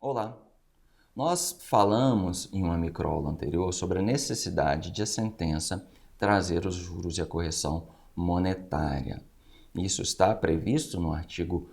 Olá! Nós falamos em uma microaula anterior sobre a necessidade de a sentença trazer os juros e a correção monetária. Isso está previsto no artigo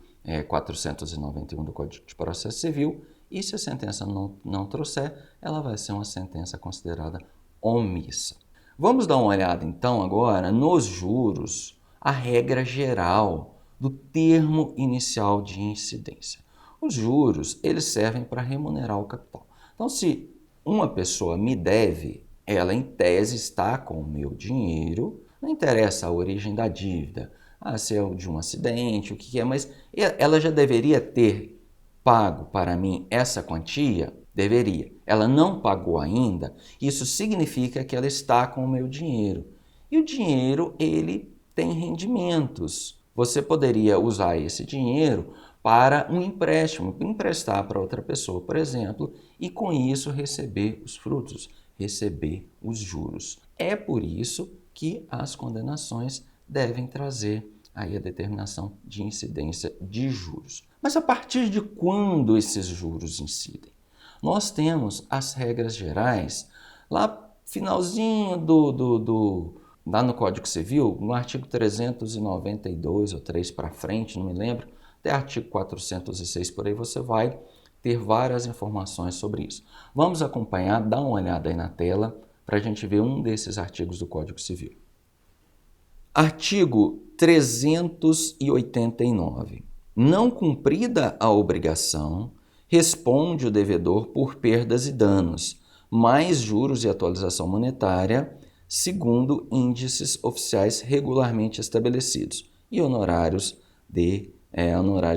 491 do Código de Processo Civil e se a sentença não trouxer, ela vai ser uma sentença considerada omissa. Vamos dar uma olhada então agora nos juros, a regra geral do termo inicial de incidência. Os juros, eles servem para remunerar o capital. Então, se uma pessoa me deve, ela em tese está com o meu dinheiro, não interessa a origem da dívida, se é de um acidente, o que é, mas ela já deveria ter pago para mim essa quantia? Deveria. Ela não pagou ainda, isso significa que ela está com o meu dinheiro. E o dinheiro, ele tem rendimentos. Você poderia usar esse dinheiro para um empréstimo, emprestar para outra pessoa, por exemplo, e com isso receber os frutos, receber os juros. É por isso que as condenações devem trazer aí a determinação de incidência de juros. Mas a partir de quando esses juros incidem? Nós temos as regras gerais, lá finalzinho lá no Código Civil, no artigo 392 ou 3 para frente, não me lembro, até artigo 406 por aí você vai ter várias informações sobre isso. Vamos acompanhar, dá uma olhada aí na tela para a gente ver um desses artigos do Código Civil. Artigo 389. Não cumprida a obrigação, responde o devedor por perdas e danos, mais juros e atualização monetária, segundo índices oficiais regularmente estabelecidos, e honorários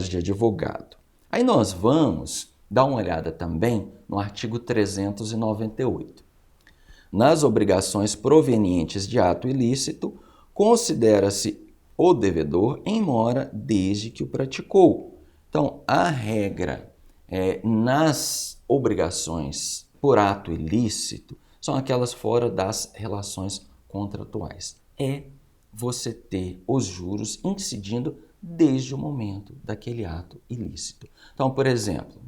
de advogado. Aí nós vamos dar uma olhada também no artigo 398. Nas obrigações provenientes de ato ilícito, considera-se o devedor em mora desde que o praticou. Então, a regra nas obrigações por ato ilícito são aquelas fora das relações contratuais. É você ter os juros incidindo desde o momento daquele ato ilícito. Então, por exemplo,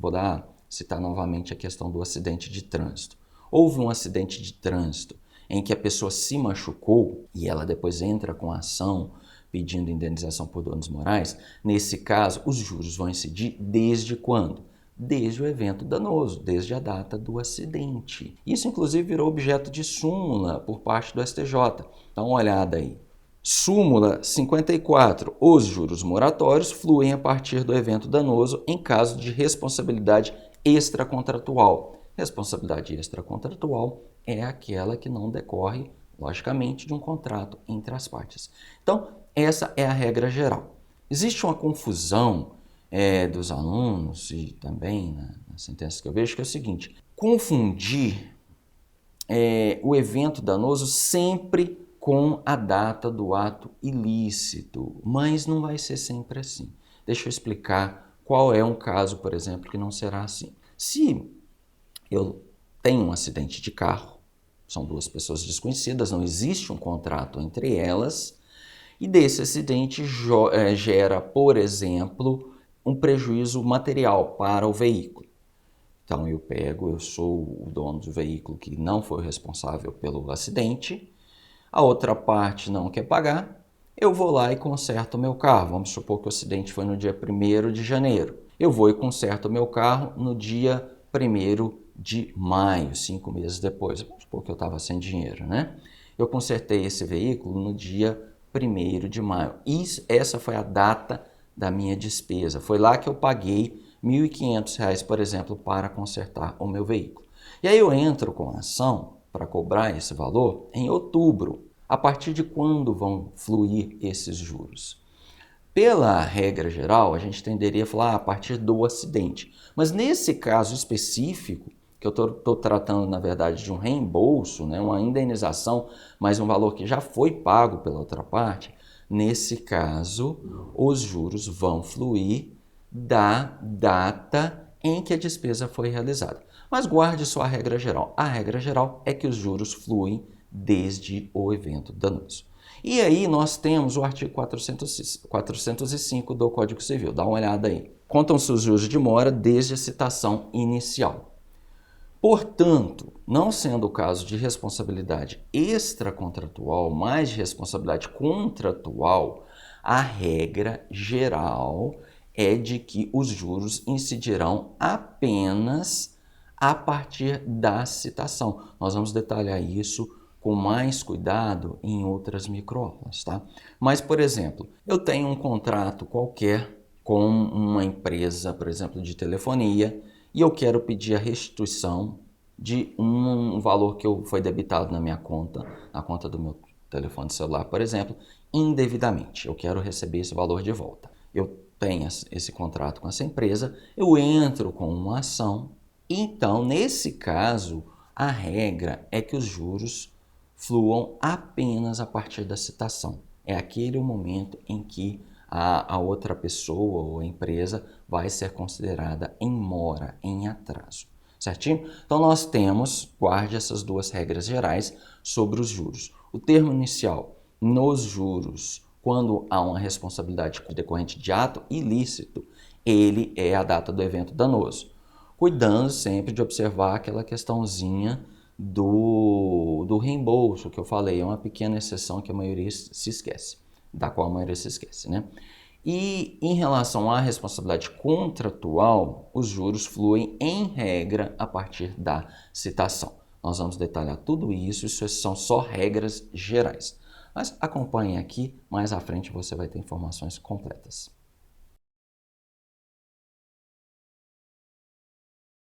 citar novamente a questão do acidente de trânsito. Houve um acidente de trânsito em que a pessoa se machucou e ela depois entra com a ação pedindo indenização por danos morais. Nesse caso, os juros vão incidir desde quando? Desde o evento danoso, desde a data do acidente. Isso, inclusive, virou objeto de súmula por parte do STJ. Dá uma olhada aí. Súmula 54. Os juros moratórios fluem a partir do evento danoso em caso de responsabilidade extracontratual. Responsabilidade extracontratual é aquela que não decorre, logicamente, de um contrato entre as partes. Então, essa é a regra geral. Existe uma confusão dos alunos e também na sentença que eu vejo, que é o seguinte: confundir o evento danoso sempre com a data do ato ilícito, mas não vai ser sempre assim. Deixa eu explicar qual é um caso, por exemplo, que não será assim. Se eu tenho um acidente de carro, são duas pessoas desconhecidas, não existe um contrato entre elas, e desse acidente gera, por exemplo, um prejuízo material para o veículo. Então eu sou o dono do veículo que não foi responsável pelo acidente, a outra parte não quer pagar, eu vou lá e conserto o meu carro. Vamos supor que o acidente foi no dia 1º de janeiro. Eu vou e conserto o meu carro no dia 1º de maio, 5 meses depois. Vamos supor que eu estava sem dinheiro, né? Eu consertei esse veículo no dia 1º de maio. Essa foi a data da minha despesa. Foi lá que eu paguei R$ 1.500, por exemplo, para consertar o meu veículo. E aí eu entro com a ação para cobrar esse valor em outubro. A partir de quando vão fluir esses juros? Pela regra geral, a gente tenderia a falar a partir do acidente. Mas nesse caso específico, que eu estou tratando, na verdade, de um reembolso, né, uma indenização, mas um valor que já foi pago pela outra parte, nesse caso, os juros vão fluir da data em que a despesa foi realizada. Mas guarde só a regra geral. A regra geral é que os juros fluem desde o evento danoso. E aí nós temos o artigo 405 do Código Civil. Dá uma olhada aí. contam-se os juros de mora desde a citação inicial. Portanto, não sendo o caso de responsabilidade extracontratual, mas de responsabilidade contratual, a regra geral é de que os juros incidirão apenas a partir da citação. Nós vamos detalhar isso com mais cuidado em outras microaulas, tá? Mas, por exemplo, eu tenho um contrato qualquer com uma empresa, por exemplo, de telefonia, e eu quero pedir a restituição de um valor que foi debitado na minha conta, na conta do meu telefone celular, por exemplo, indevidamente. Eu quero receber esse valor de volta. Eu tenho esse contrato com essa empresa, eu entro com uma ação. Então, nesse caso, a regra é que os juros fluam apenas a partir da citação. É aquele o momento em que a outra pessoa ou empresa vai ser considerada em mora, em atraso. Certinho? Então, nós temos, guarde essas duas regras gerais sobre os juros. O termo inicial, nos juros, quando há uma responsabilidade decorrente de ato ilícito, ele é a data do evento danoso. Cuidando sempre de observar aquela questãozinha do reembolso que eu falei, é uma pequena exceção que a maioria se esquece, da qual a maioria se esquece, né? E em relação à responsabilidade contratual, os juros fluem em regra a partir da citação. Nós vamos detalhar tudo isso são só regras gerais. Mas acompanhe aqui, mais à frente você vai ter informações completas.